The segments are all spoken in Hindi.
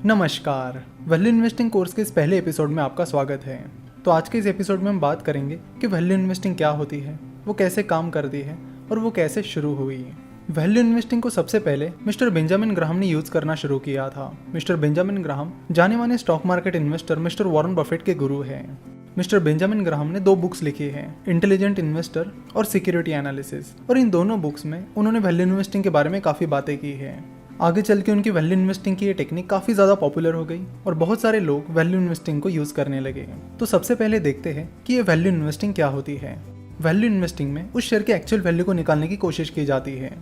नमस्कार, वैल्यू इन्वेस्टिंग कोर्स के इस पहले एपिसोड में आपका स्वागत है। तो आज के इस एपिसोड में हम बात करेंगे कि वैल्यू इन्वेस्टिंग क्या होती है, वो कैसे काम करती है और वो कैसे शुरू हुई। वैल्यू इन्वेस्टिंग को सबसे पहले मिस्टर बेंजामिन ग्राहम ने यूज करना शुरू किया था। मिस्टर बेंजामिन ग्राहम जाने माने stock market investor mister Warren Buffett के गुरु हैं। मिस्टर बेंजामिन ग्राहम ने 2 बुक्स लिखी हैं, इंटेलिजेंट इन्वेस्टर और सिक्योरिटी एनालिसिस, और इन दोनों बुक्स में उन्होंने वैल्यू इन्वेस्टिंग के बारे में काफ़ी बातें की है। आगे चल के उनकी वैल्यू इन्वेस्टिंग की ये टेक्निक काफ़ी ज़्यादा पॉपुलर हो गई और बहुत सारे लोग वैल्यू इन्वेस्टिंग को यूज़ करने लगे। तो सबसे पहले देखते हैं कि ये वैल्यू इन्वेस्टिंग क्या होती है। वैल्यू इन्वेस्टिंग में उस शेयर के एक्चुअल वैल्यू को निकालने की कोशिश की जाती है।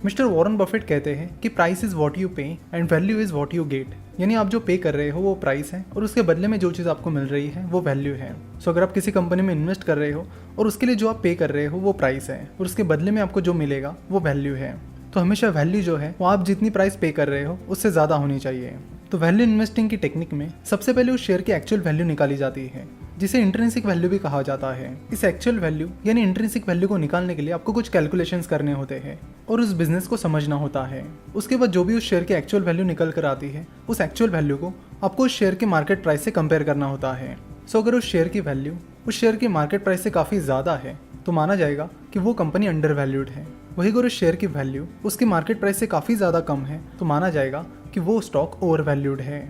मिस्टर वॉरेन बफेट कहते हैं कि प्राइस इज वॉट यू पे and value is what you get, यानी आप जो पे कर रहे हो वो प्राइस है और उसके बदले में जो चीज़ आपको मिल रही है वो वैल्यू है। सो अगर आप किसी कंपनी में इन्वेस्ट कर रहे हो और उसके लिए जो आप पे कर रहे हो वो प्राइस है और उसके बदले में आपको जो मिलेगा वो वैल्यू है, तो हमेशा वैल्यू जो है वो आप जितनी प्राइस पे कर रहे हो उससे ज़्यादा होनी चाहिए। तो वैल्यू इन्वेस्टिंग की टेक्निक में सबसे पहले उस शेयर की एक्चुअल वैल्यू निकाली जाती है, जिसे इंट्रिंसिक वैल्यू भी कहा जाता है। इस एक्चुअल वैल्यू यानी इंट्रिंसिक वैल्यू को निकालने के लिए आपको कुछ कैलकुलेशंस करने होते हैं और उस बिजनेस को समझना होता है। उसके बाद जो भी उस शेयर की एक्चुअल वैल्यू निकल कर आती है, उस एक्चुअल वैल्यू को आपको उस शेयर के मार्केट प्राइस से कंपेयर करना होता है। सो अगर उस शेयर की वैल्यू उस शेयर के मार्केट प्राइस से काफ़ी ज़्यादा है तो माना जाएगा कि वो कंपनी अंडर वैल्यूड है। वही अगर उस शेयर की वैल्यू उसके मार्केट प्राइस से काफ़ी ज़्यादा कम है तो माना जाएगा कि वो स्टॉक ओवर वैल्यूड है।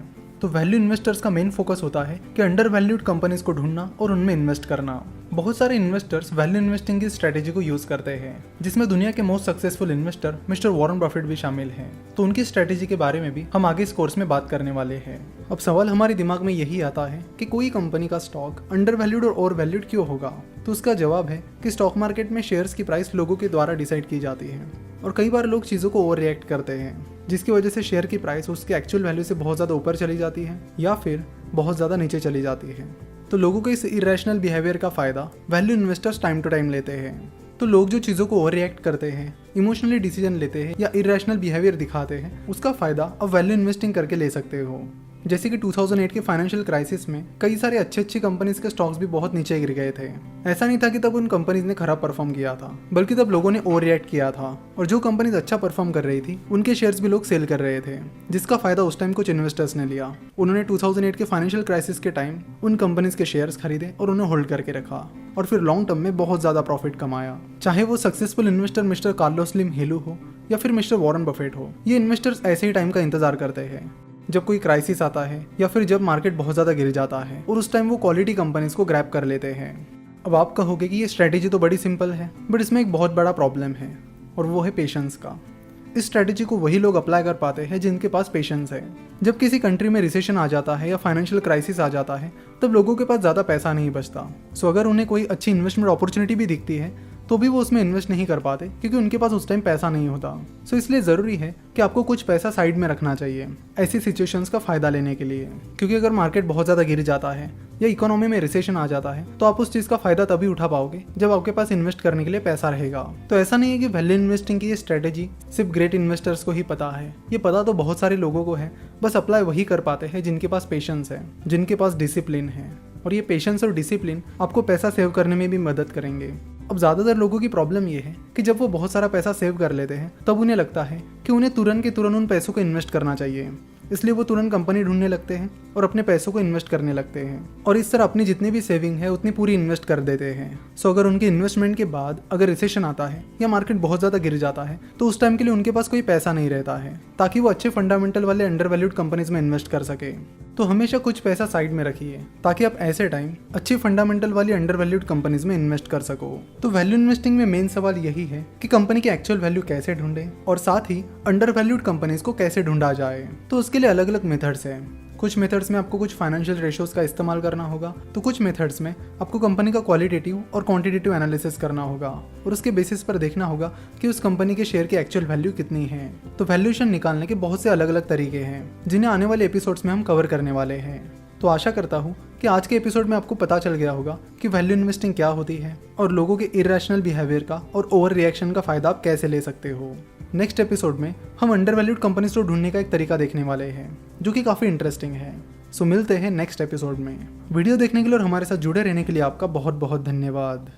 तो वैल्यू इन्वेस्टर्स का मेन फोकस होता है कि अंडर वैल्यूड कंपनीज को ढूंढना और उनमें इन्वेस्ट करना। बहुत सारे इन्वेस्टर्स वैल्यू इन्वेस्टिंग की स्ट्रेटेजी को यूज करते हैं, जिसमें दुनिया के most successful investor mister Warren Buffett भी शामिल हैं। तो उनकी स्ट्रेटेजी के बारे में भी हम आगे इस कोर्स में बात करने वाले हैं। अब सवाल हमारे दिमाग में यही आता है कि कोई कंपनी का स्टॉक अंडर वैल्यूड और ओवर वैल्यूड क्यों होगा। तो उसका जवाब है कि स्टॉक मार्केट में शेयर्स की प्राइस लोगों के द्वारा डिसाइड की जाती है और कई बार लोग चीज़ों को ओवर रिएक्ट करते हैं, जिसकी वजह से शेयर की प्राइस उसके एक्चुअल वैल्यू से बहुत ज़्यादा ऊपर चली जाती है या फिर बहुत ज़्यादा नीचे चली जाती है। तो लोगों के इस इरेशनल बिहेवियर का फ़ायदा value investors time to time लेते हैं। तो लोग जो चीज़ों को ओवर रिएक्ट करते हैं, इमोशनली डिसीजन लेते हैं या इरेशनल बिहेवियर दिखाते हैं, उसका फ़ायदा अब वैल्यू इन्वेस्टिंग करके ले सकते हो। जैसे कि 2008 के फाइनेंशियल क्राइसिस में कई सारे अच्छी कंपनीज के स्टॉक्स भी बहुत नीचे गिर गए थे। ऐसा नहीं था कि तब उन कंपनीज ने खराब परफॉर्म किया था, बल्कि तब लोगों ने ओवर रिएक्ट किया था और जो कंपनीज अच्छा परफॉर्म कर रही थी उनके शेयर्स भी लोग सेल कर रहे थे, जिसका फायदा उस टाइम कुछ इन्वेस्टर्स ने लिया। उन्होंने 2008 के फाइनेंशियल क्राइसिस के टाइम उन कंपनीज के शेयर्स खरीदे और उन्हें होल्ड करके रखा और फिर लॉन्ग टर्म में बहुत ज्यादा प्रॉफिट कमाया। चाहे वो successful investor mister Carlos Slim Helu हो या फिर मिस्टर वॉरेन बफेट हो, ये इन्वेस्टर्स ऐसे ही टाइम का इंतजार करते हैं जब कोई क्राइसिस आता है या फिर जब मार्केट बहुत ज़्यादा गिर जाता है, और उस टाइम वो क्वालिटी कंपनीज को ग्रैब कर लेते हैं। अब आप कहोगे कि ये स्ट्रेटेजी तो बड़ी सिंपल है, बट इसमें एक बहुत बड़ा प्रॉब्लम है और वो है पेशेंस का। इस स्ट्रेटेजी को वही लोग अप्लाई कर पाते हैं जिनके पास पेशेंस है। जब किसी कंट्री में रिसेशन आ जाता है या फाइनेंशियल क्राइसिस आ जाता है, तब लोगों के पास ज़्यादा पैसा नहीं बचता। सो अगर उन्हें कोई अच्छी इन्वेस्टमेंट अपॉर्चुनिटी भी दिखती है तो भी वो उसमें इन्वेस्ट नहीं कर पाते क्योंकि उनके पास उस टाइम पैसा नहीं होता। सो इसलिए ज़रूरी है कि आपको कुछ पैसा साइड में रखना चाहिए ऐसी सिचुएशंस का फ़ायदा लेने के लिए, क्योंकि अगर मार्केट बहुत ज़्यादा गिर जाता है या इकोनॉमी में रिसेशन आ जाता है तो आप उस चीज़ का फ़ायदा तभी उठा पाओगे जब आपके पास इन्वेस्ट करने के लिए पैसा रहेगा। तो ऐसा नहीं है कि वैल्यू इन्वेस्टिंग की ये स्ट्रेटेजी सिर्फ ग्रेट इन्वेस्टर्स को ही पता है, ये पता तो बहुत सारे लोगों को है, बस अप्लाई वही कर पाते हैं जिनके पास पेशेंस है, जिनके पास डिसिप्लिन है। और ये पेशेंस और डिसिप्लिन आपको पैसा सेव करने में भी मदद करेंगे। अब ज़्यादातर लोगों की प्रॉब्लम ये है कि जब वो बहुत सारा पैसा सेव कर लेते हैं तब उन्हें लगता है कि उन्हें तुरंत के तुरंत उन पैसों को इन्वेस्ट करना चाहिए, इसलिए वो तुरंत कंपनी ढूंढने लगते हैं और अपने पैसों को इन्वेस्ट करने लगते हैं और इस तरह अपनी जितनी भी सेविंग है उतनी पूरी इन्वेस्ट कर देते हैं। सो अगर उनके इन्वेस्टमेंट के बाद अगर रिसेशन आता है या मार्केट बहुत ज़्यादा गिर जाता है तो उस टाइम के लिए उनके पास कोई पैसा नहीं रहता है ताकि वो अच्छे फंडामेंटल वाले अंडर वैल्यूड कंपनीज में इन्वेस्ट कर सके। तो हमेशा कुछ पैसा साइड में रखिए ताकि आप ऐसे टाइम अच्छी फंडामेंटल वाली अंडर वैल्यूड कंपनीज में इन्वेस्ट कर सको। तो वैल्यू इन्वेस्टिंग में मेन सवाल यही है कि कंपनी की एक्चुअल वैल्यू कैसे ढूंढे और साथ ही अंडर वैल्यूड कंपनीज को कैसे ढूंढा जाए। तो उसके लिए अलग अलग मेथड्स हैं। कुछ मेथड्स में आपको कुछ फाइनेंशियल रेशियोज का इस्तेमाल करना होगा, तो कुछ मेथड्स में आपको कंपनी का क्वालिटेटिव और क्वांटिटेटिव एनालिसिस करना होगा और उसके बेसिस पर देखना होगा कि उस कंपनी के शेयर की एक्चुअल वैल्यू कितनी है। तो वैल्यूएशन निकालने के बहुत से अलग अलग तरीके हैं जिन्हें आने वाले एपिसोड्स में हम कवर करने वाले हैं। तो आशा करता हूँ कि आज के एपिसोड में आपको पता चल गया होगा कि वैल्यू इन्वेस्टिंग क्या होती है और लोगों के इरेशनल बिहेवियर का और ओवर रिएक्शन का फायदा आप कैसे ले सकते हो। नेक्स्ट एपिसोड में हम अंडर वैल्यूड कंपनीज को ढूंढने का एक तरीका देखने वाले हैं जो कि काफ़ी इंटरेस्टिंग है। सो मिलते हैं नेक्स्ट एपिसोड में। वीडियो देखने के लिए और हमारे साथ जुड़े रहने के लिए आपका बहुत बहुत धन्यवाद।